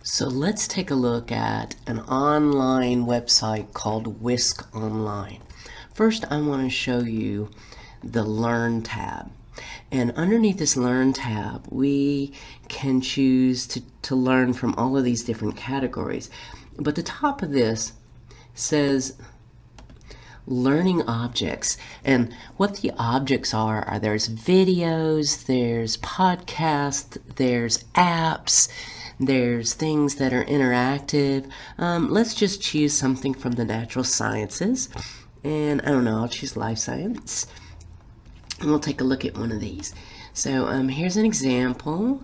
So let's take a look at an online website called Wisconline. First, I want to show you the Learn tab. And underneath this Learn tab, we can choose to learn from all of these different categories. But the top of this says learning objects, and what the objects are there's videos, there's podcasts, there's apps, there's things that are interactive. Let's just choose something from the natural sciences, and I don't know, I'll choose life science, and we'll take a look at one of these. So here's an example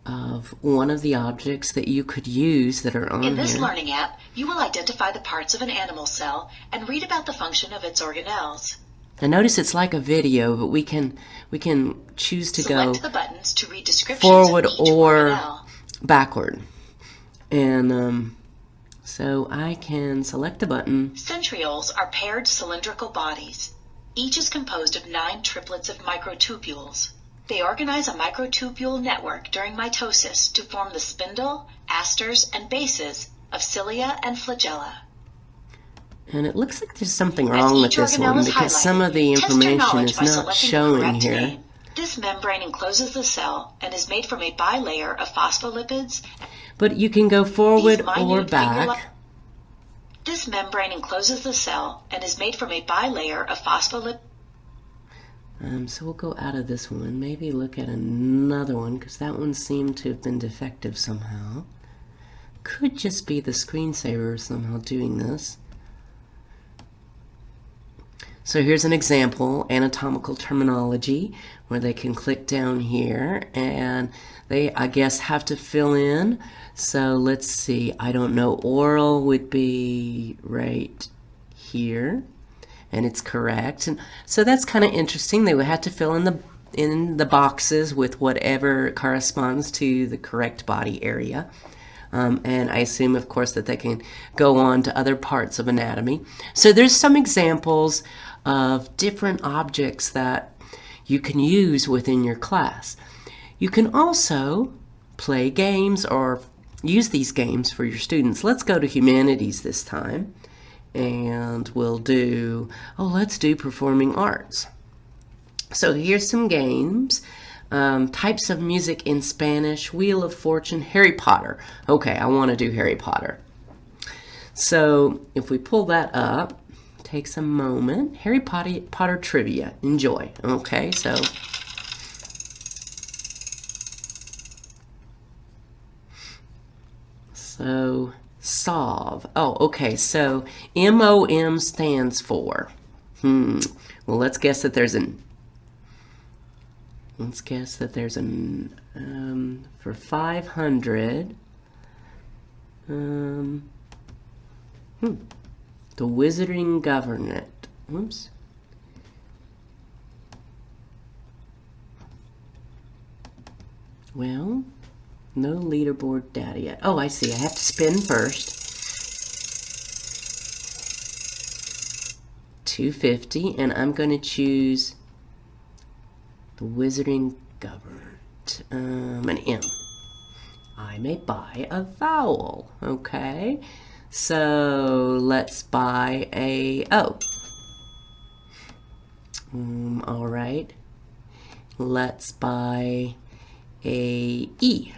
of one of the objects that you could use that are on here. In this learning app, you will identify the parts of an animal cell and read about the function of its organelles. And notice it's like a video, but we can choose to Select go the buttons to read descriptions forward of each or organelle. backward. And so I can select a button. Centrioles are paired cylindrical bodies. Each is composed of 9 triplets of microtubules. They organize a microtubule network during mitosis to form the spindle, asters, and bases of cilia and flagella. And it looks like there's something wrong with this one because some of the information is not showing here. This membrane encloses the cell and is made from a bilayer of phospholipids. But you can go forward or back. This membrane encloses the cell and is made from a bilayer of phospholipids. So we'll go out of this one, maybe look at another one because that one seemed to have been defective somehow. Could just be the screensaver somehow doing this. So here's an example, anatomical terminology, where they can click down here and they, I guess, have to fill in. So let's see, I don't know, oral would be right here. And it's correct, and so that's kind of interesting. They would have to fill in the boxes with whatever corresponds to the correct body area, and I assume, of course, that they can go on to other parts of anatomy. So there's some examples of different objects that you can use within your class. You can also play games or use these games for your students. Let's go to humanities this time. And we'll do, let's do performing arts. So here's some games. Types of music in Spanish, Wheel of Fortune, Harry Potter. Okay, I want to do Harry Potter. So if we pull that up, takes a moment. Harry Potter trivia, enjoy. Okay, so solve. Oh, okay, so MOM stands for, well, let's guess that there's for 500, the Wizarding Government, oops. Well, no leaderboard data yet. Oh, I see. I have to spin first. 250, and I'm going to choose the Wizarding Government. An M. I may buy a vowel. Okay. So let's buy a O. All right. Let's buy a E.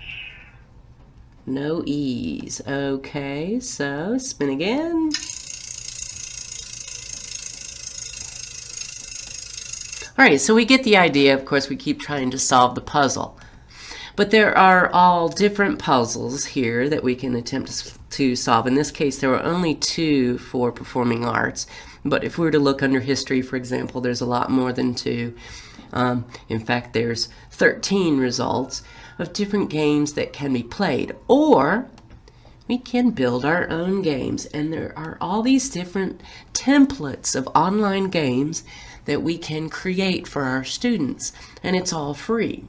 No E's. Okay, so spin again. All right, so we get the idea. Of course, we keep trying to solve the puzzle. But there are all different puzzles here that we can attempt to solve. In this case, there were only 2 for performing arts. But if we were to look under history, for example, there's a lot more than 2. In fact, there's 13 results of different games that can be played. Or we can build our own games. And there are all these different templates of online games that we can create for our students. And it's all free.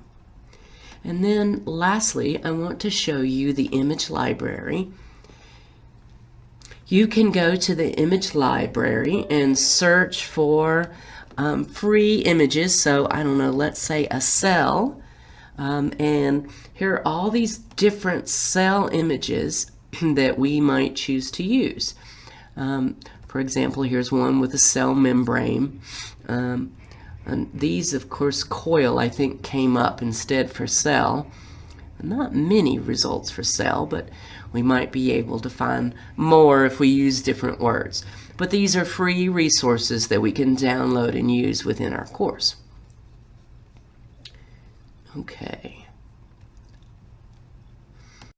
And then lastly, I want to show you the image library. You can go to the image library and search for free images. So I don't know, let's say a cell And here are all these different cell images that we might choose to use. For example, here's one with a cell membrane. And these, of course, coil, I think, came up instead for cell. Not many results for cell, but we might be able to find more if we use different words. But these are free resources that we can download and use within our course. Okay.